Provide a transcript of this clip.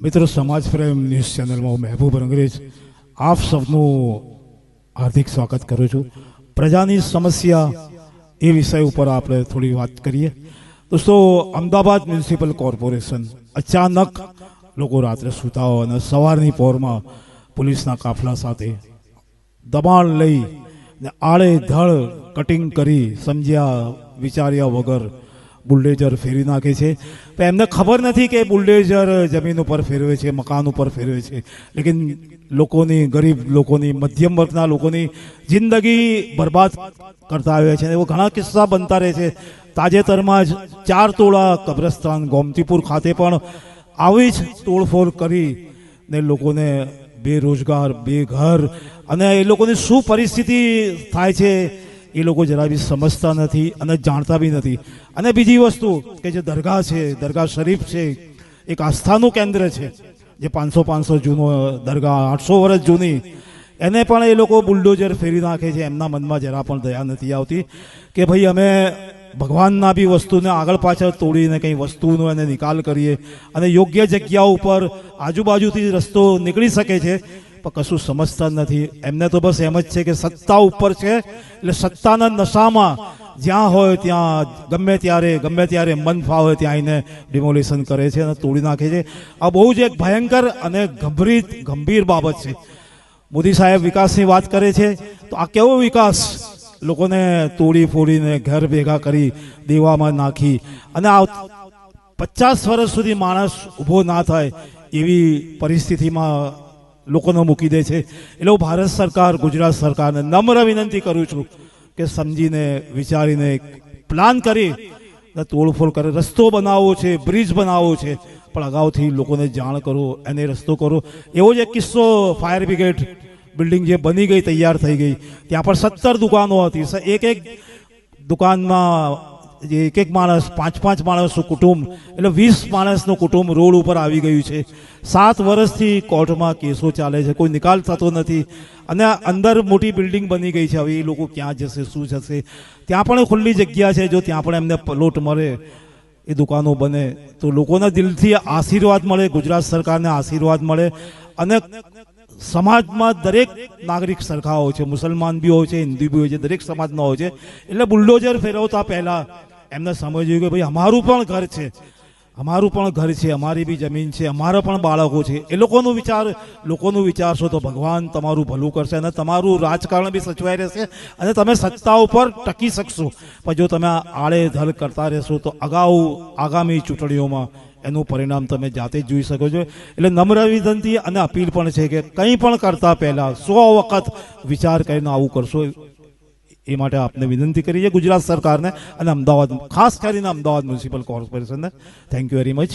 મિત્રો સમાજ પ્રેમ ન્યૂઝ ચેનલમાં હું મહેબૂબ અંગ્રેજ આપ સૌનું હાર્દિક સ્વાગત કરું છું। પ્રજાની સમસ્યા એ વિષય ઉપર આપણે થોડી વાત કરીએ। દોસ્તો, અમદાવાદ મ્યુનિસિપલ કોર્પોરેશન અચાનક લોકો રાત્રે સૂતા હોય અને સવારની પોરમાં પોલીસના કાફલા સાથે દબાણ લઈ આડેધડ કટિંગ કરી સમજ્યા વિચાર્યા વગર બુલડેઝર ફેરવી નાખે છે। તો એમને ખબર નથી કે બુલડેઝર જમીન ઉપર ફેરવે છે, મકાન ઉપર ફેરવે છે, લેકિન લોકોની, ગરીબ લોકોની, મધ્યમ વર્ગના લોકોની જિંદગી બરબાદ કરતા આવ્યા છે। એવો ઘણા કિસ્સા બનતા રહે છે। તાજેતરમાં જ 4 તોળા કબ્રસ્તાન ગોમતીપુર ખાતે પણ આવી જ તોડફોડ કરીને લોકોને બેરોજગાર, બેઘર અને એ લોકોની શું પરિસ્થિતિ થાય છે એ લોકો જરા બી સમજતા નથી અને જાણતા બી નથી। અને બીજી વસ્તુ કે જે દરગાહ છે, દરગાહ શરીફ છે, એક આસ્થાનું કેન્દ્ર છે, જે 500 જૂનો દરગાહ, 800 વર્ષ જૂની, એને પણ એ લોકો બુલડોઝર ફેરી નાખે છે। એમના મનમાં જરા પણ દયા નથી આવતી કે ભાઈ અમે ભગવાનના બી વસ્તુને આગળ પાછળ તોડીને કંઈ વસ્તુનો એને નિકાલ કરીએ અને યોગ્ય જગ્યા ઉપર આજુબાજુથી રસ્તો નીકળી શકે છે, પણ કશું સમજતા નથી। એમને તો બસ એમ જ છે કે સત્તા ઉપર છે, એટલે સત્તાના નશામાં જ્યાં હોય ત્યાં ગમે ત્યારે મન ફાવે ત્યાં આવીને ડિમોલિશન કરે છે અને તોડી નાખે છે। આ બહુ જ એક ભયંકર અને ગંભીર બાબત છે। મોદી સાહેબ વિકાસની વાત કરે છે, તો આ કેવો વિકાસ? લોકોને તોડી ફોડીને ઘર ભેગા કરી દેવામાં નાખી અને 50 વર્ષ સુધી માણસ ઊભો ના થાય એવી પરિસ્થિતિમાં લોકોને મૂકી દે છે। એટલે હું ભારત સરકાર, ગુજરાત સરકારને નમ્ર વિનંતી કરું છું કે સમજીને વિચારીને પ્લાન કરી તોડફોડ કરે। રસ્તો બનાવવો છે, બ્રિજ બનાવવો છે, પણ અગાઉથી લોકોને જાણ કરો, એને રસ્તો કરો। એવો જ એક કિસ્સો ફાયર બ્રિગેડ બિલ્ડિંગ જે બની ગઈ, તૈયાર થઈ ગઈ, ત્યાં પણ 17 દુકાનો હતી। એક દુકાનમાં એક માણસ, 5 માણસનું કુટુંબ, એટલે 20 માણસનું કુટુંબ રોડ ઉપર આવી ગયું છે। 7 વર્ષથી કોર્ટમાં કેસો ચાલે છે, કોઈ નિકાલ થતો નથી અને અંદર મોટી બિલ્ડિંગ બની ગઈ છે। હવે એ લોકો ક્યાં જશે, શું જશે? ત્યાં પણ ખુલ્લી જગ્યા છે, જો ત્યાં પણ એમને પ્લોટ મળે, એ દુકાનો બને તો લોકોના દિલથી આશીર્વાદ મળે, ગુજરાત સરકારને આશીર્વાદ મળે અને સમાજમાં દરેક નાગરિક સરખા હોય છે, મુસલમાન બી હોય છે, હિન્દુ બી હોય છે, દરેક સમાજના હોય છે। એટલે બુલડોઝર ફેરવતા પહેલા એમને સમજ્યું કે ભાઈ અમારું પણ ઘર છે, અમારી બી જમીન છે, અમારા પણ બાળકો છે। એ લોકોનું વિચારશો તો ભગવાન તમારું ભલું કરશે અને તમારું રાજકારણ બી સચવાઈ રહેશે અને તમે સત્તા ઉપર ટકી શકશો। પણ જો તમે આડેધડ કરતા રહેશો તો આગામી ચૂંટણીઓમાં એનું પરિણામ તમે જાતે જ જોઈ શકો છો। એટલે નમ્ર વિનંતી અને અપીલ પણ છે કે કંઈ પણ કરતા પહેલા 100 વખત વિચાર કરીને આવું કરશો, એ માટે આપને વિનંતી કરી છે ગુજરાત સરકારને અને અમદાવાદ, ખાસ કરીને અમદાવાદ મ્યુનિસિપલ કોર્પોરેશનને। Thank you very much.